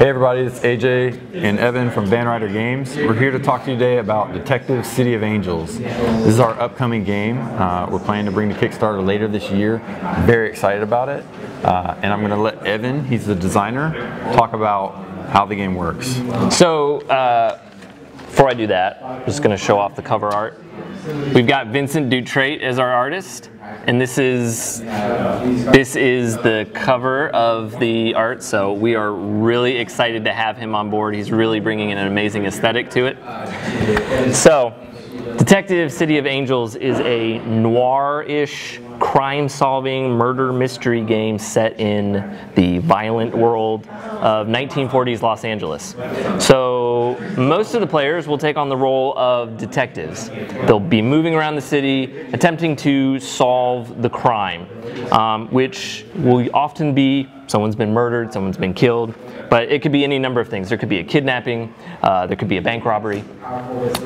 Hey everybody, it's AJ and Evan from Ryder Games. We're here to talk to you today about Detective City of Angels. This is our upcoming game. We're planning to bring to Kickstarter later this year. Very excited about it. And I'm going to let Evan, he's the designer, talk about how the game works. So, before I do that, I'm just going to show off the cover art. We've got Vincent Dutrait as our artist, and this is the cover of the art, so we are really excited to have him on board. He's really bringing in an amazing aesthetic to it. So, Detective City of Angels is a noir-ish, crime-solving murder mystery game set in the violent world of 1940s Los Angeles. So most of the players will take on the role of detectives. They'll be moving around the city, attempting to solve the crime, which will often be someone's been murdered, someone's been killed, but it could be any number of things. There could be a kidnapping, there could be a bank robbery.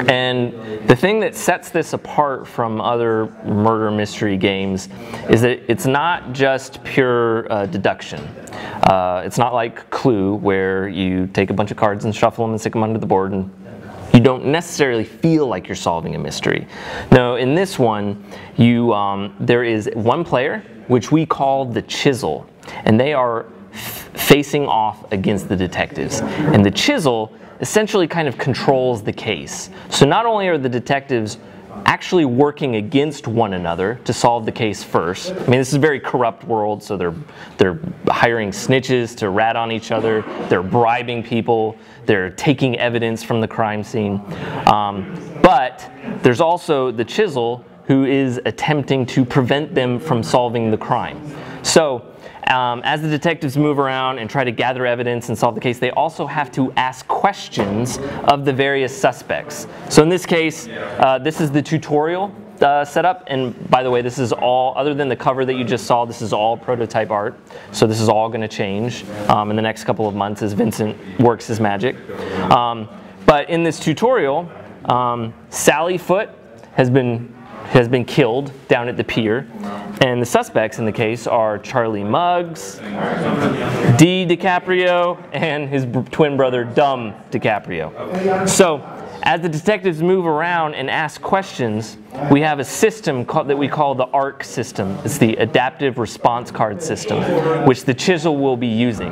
And the thing that sets this apart from other murder mystery games is that it's not just pure deduction. It's not like Clue, where you take a bunch of cards and shuffle them and stick them under the board and you don't necessarily feel like you're solving a mystery. No, in this one, there is one player, which we call the Chisel, and they are facing off against the detectives. And the Chisel essentially kind of controls the case. So not only are the detectives actually working against one another to solve the case first. I mean, this is a very corrupt world, so they're hiring snitches to rat on each other, they're bribing people, they're taking evidence from the crime scene. But there's also the Chisel, who is attempting to prevent them from solving the crime. So as the detectives move around and try to gather evidence and solve the case, they also have to ask questions of the various suspects. So in this case, this is the tutorial setup, and by the way, this is all, other than the cover that you just saw, this is all prototype art. So this is all going to change in the next couple of months as Vincent works his magic. But in this tutorial, Sally Foote has been killed down at the pier, and the suspects in the case are Charlie Muggs, D. DiCaprio, and his twin brother Dumb DiCaprio. So as the detectives move around and ask questions, we have a system that we call the ARC system. It's the Adaptive Response Card System, which the Chisel will be using.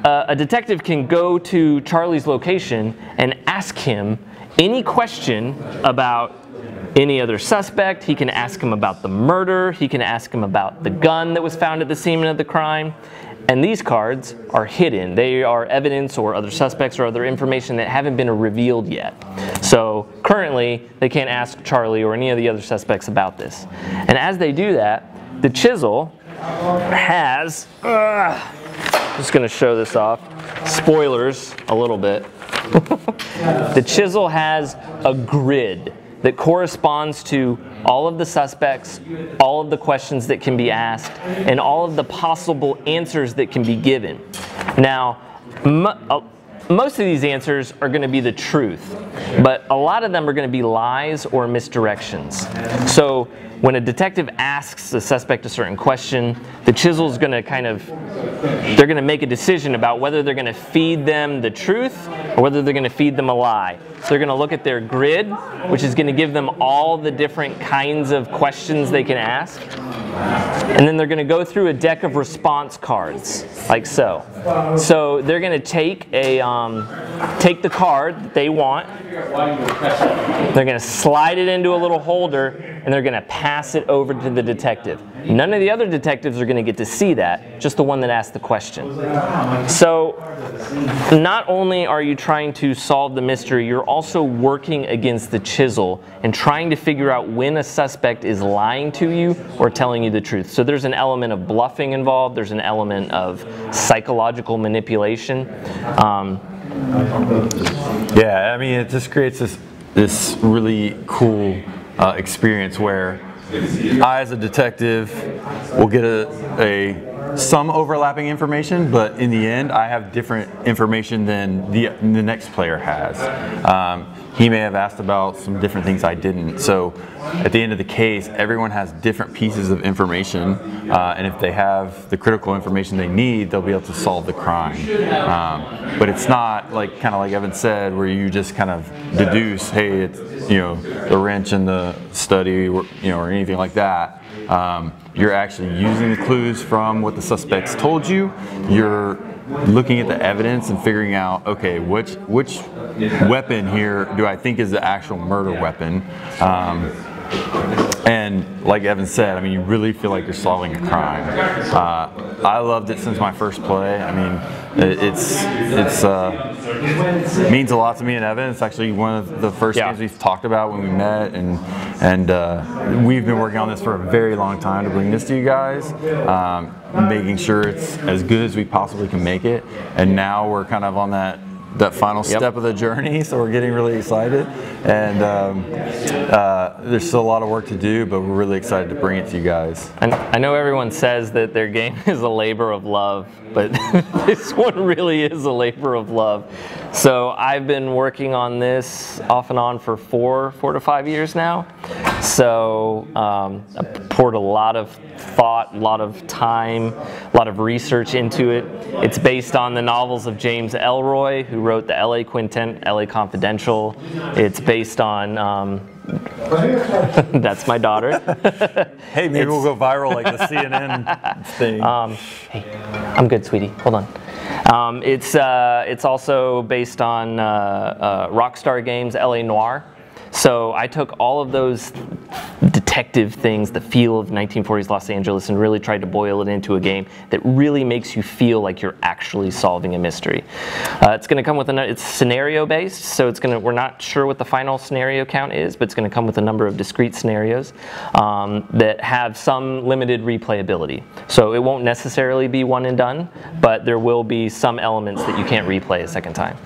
A detective can go to Charlie's location and ask him any question about any other suspect. He can ask him about the murder. He can ask him about the gun that was found at the scene of the crime. And these cards are hidden. They are evidence or other suspects or other information that haven't been revealed yet. So currently, they can't ask Charlie or any of the other suspects about this. And as they do that, the Chisel has, I'm just going to show this off. Spoilers a little bit. The Chisel has a grid that corresponds to all of the suspects, all of the questions that can be asked, and all of the possible answers that can be given. Now, most of these answers are going to be the truth, but a lot of them are going to be lies or misdirections. So when a detective asks the suspect a certain question, the Chisel's going to they're going to make a decision about whether they're going to feed them the truth or whether they're going to feed them a lie. So they're going to look at their grid, which is going to give them all the different kinds of questions they can ask. And then they're going to go through a deck of response cards, like so. So they're going to take the card that they want. They're going to slide it into a little holder, and they're going to pass it over to the detective. None of the other detectives are going to get to see that, just the one that asked the question. So not only are you trying to solve the mystery, you're also working against the Chisel and trying to figure out when a suspect is lying to you or telling you the truth. So there's an element of bluffing involved. There's an element of psychological manipulation. Yeah, I mean, it just creates this really cool experience where I, as a detective, will get a some overlapping information, but in the end, I have different information than the next player has. He may have asked about some different things I didn't. So at the end of the case, everyone has different pieces of information, and if they have the critical information they need, they'll be able to solve the crime. But it's not like, kind of like Evan said, where you just kind of deduce, hey, it's, you know, the wrench in the study, or, you know, or anything like that. You're actually using the clues from what the suspects told you. You're looking at the evidence and figuring out, okay, which weapon here do I think is the actual murder weapon? And like Evan said, I mean, you really feel like you're solving a crime. I loved it since my first play. I mean, it means a lot to me and Evan. It's actually one of the first games we've talked about when we met, and we've been working on this for a very long time to bring this to you guys, making sure it's as good as we possibly can make it. And now we're kind of on that final step of the journey, so we're getting really excited, and there's still a lot of work to do, but we're really excited to bring it to you guys. And I know everyone says that their game is a labor of love, but this one really is a labor of love. So I've been working on this off and on for four to 5 years now. So I poured a lot of thought, a lot of time, a lot of research into it. It's based on the novels of James Ellroy, who wrote the LA Quintet, LA Confidential. It's based on, that's my daughter. Hey, maybe we'll go viral like the CNN thing. Hey, I'm good, sweetie. Hold on. It's also based on Rockstar Games, LA Noire. So I took all of those detective things, the feel of 1940s Los Angeles, and really tried to boil it into a game that really makes you feel like you're actually solving a mystery. It's going to come with it's scenario based, so we're not sure what the final scenario count is, but it's going to come with a number of discrete scenarios that have some limited replayability. So it won't necessarily be one and done, but there will be some elements that you can't replay a second time.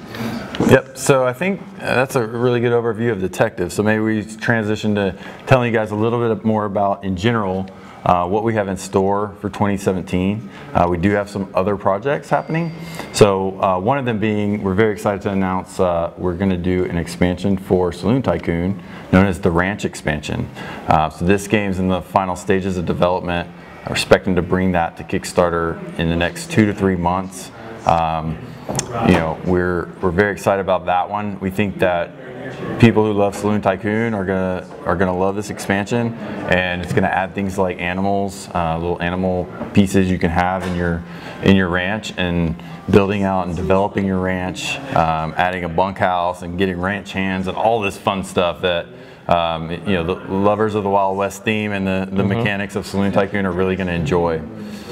Yep, so I think that's a really good overview of Detective. So maybe we transition to telling you guys a little bit more about, in general, what we have in store for 2017. We do have some other projects happening. So one of them being, we're very excited to announce we're going to do an expansion for Saloon Tycoon known as the Ranch Expansion. So this game's in the final stages of development. We're expecting to bring that to Kickstarter in the next 2 to 3 months. You know, we're very excited about that one. We think that people who love Saloon Tycoon are gonna love this expansion, and it's gonna add things like animals, little animal pieces you can have in your ranch, and building out and developing your ranch, adding a bunkhouse and getting ranch hands and all this fun stuff that you know, the lovers of the Wild West theme and the mechanics of Saloon Tycoon are really going to enjoy.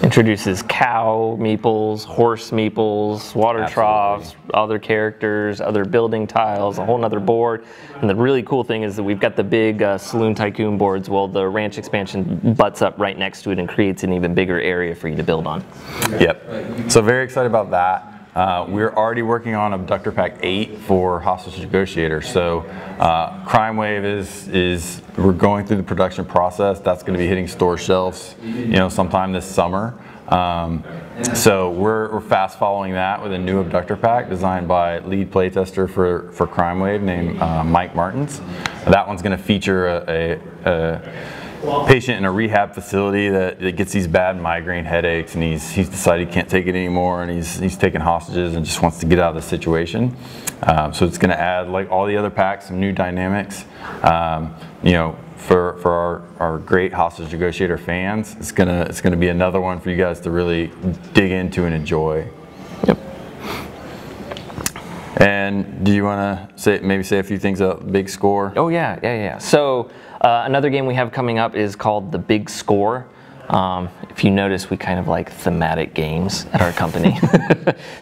Introduces cow meeples, horse meeples, water troughs, other characters, other building tiles, a whole nother board. And the really cool thing is that we've got the big Saloon Tycoon boards. Well, the ranch expansion butts up right next to it and creates an even bigger area for you to build on. Yep. So very excited about that. We're already working on Abductor Pack 8 for Hostage Negotiator. So Crime Wave is we're going through the production process. That's going to be hitting store shelves, you know, sometime this summer. So we're fast following that with a new Abductor Pack designed by lead playtester for Crime Wave named Mike Martins. That one's going to feature a patient in a rehab facility that gets these bad migraine headaches, and he's decided he can't take it anymore, and he's taking hostages and just wants to get out of the situation. So it's going to add, like all the other packs, some new dynamics. You know, for our great Hostage Negotiator fans, it's gonna be another one for you guys to really dig into and enjoy. Yep. And do you want to maybe say a few things about the Big Score? Oh yeah. So another game we have coming up is called The Big Score. If you notice, we kind of like thematic games at our company.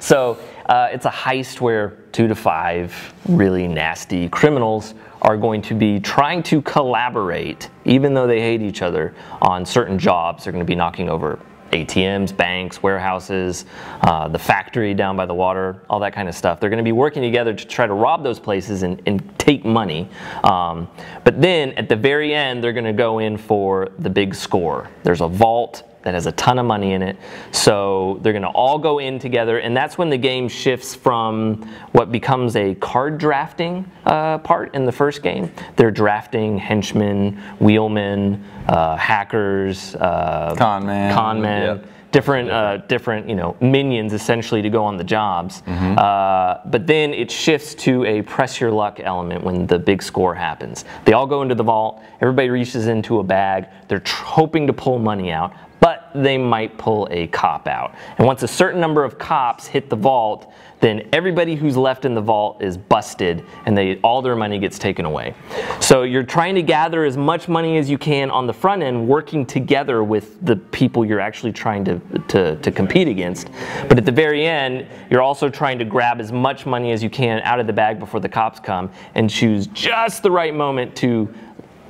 So it's a heist where 2 to 5 really nasty criminals are going to be trying to collaborate, even though they hate each other, on certain jobs. They're going to be knocking over ATMs, banks, warehouses, the factory down by the water, all that kind of stuff. They're going to be working together to try to rob those places and take money. But then at the very end, they're going to go in for the big score. There's a vault that has a ton of money in it. So they're going to all go in together, and that's when the game shifts from what becomes a card drafting part in the first game. They're drafting henchmen, wheelmen, hackers, con men. Yep. Different minions essentially to go on the jobs. But then it shifts to a press your luck element when the big score happens. They all go into the vault, everybody reaches into a bag, they're hoping to pull money out, but they might pull a cop out. And once a certain number of cops hit the vault, then everybody who's left in the vault is busted and all their money gets taken away. So you're trying to gather as much money as you can on the front end, working together with the people you're actually trying to compete against. But at the very end, you're also trying to grab as much money as you can out of the bag before the cops come and choose just the right moment to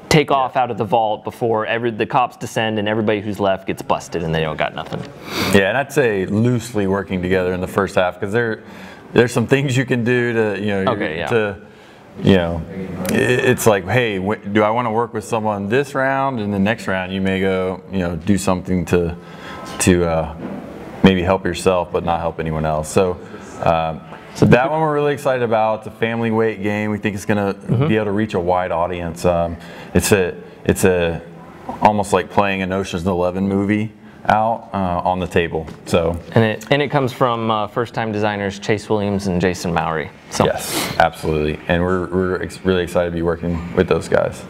take off out of the vault before the cops descend and everybody who's left gets busted and they don't got nothing. Yeah, and I'd say loosely working together in the first half because there's some things you can do to, it's like, hey, do I want to work with someone this round? And the next round you may go, do something to maybe help yourself but not help anyone else. So that one we're really excited about. It's a family weight game. We think it's going to be able to reach a wide audience. It's almost like playing an Ocean's 11 movie out on the table. So and it comes from first-time designers Chase Williams and Jason Lowry. So. Yes, absolutely, and we're really excited to be working with those guys.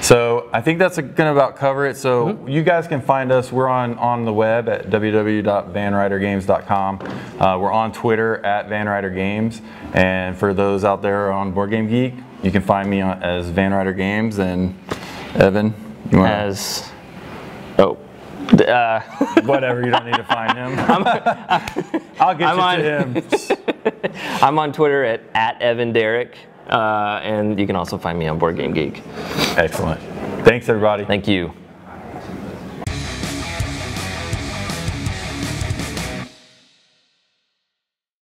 So I think that's going to about cover it. So you guys can find us. We're on the web at www.vanrydergames.com. We're on Twitter at VanRyderGames, and for those out there on Board Game Geek, you can find me as Van Ryder Games, and Evan, you want as whatever, you don't need to find him. I'll get you to him. I'm on Twitter at Evan Derrick, and you can also find me on Board Game Geek. Excellent. Thanks, everybody. Thank you.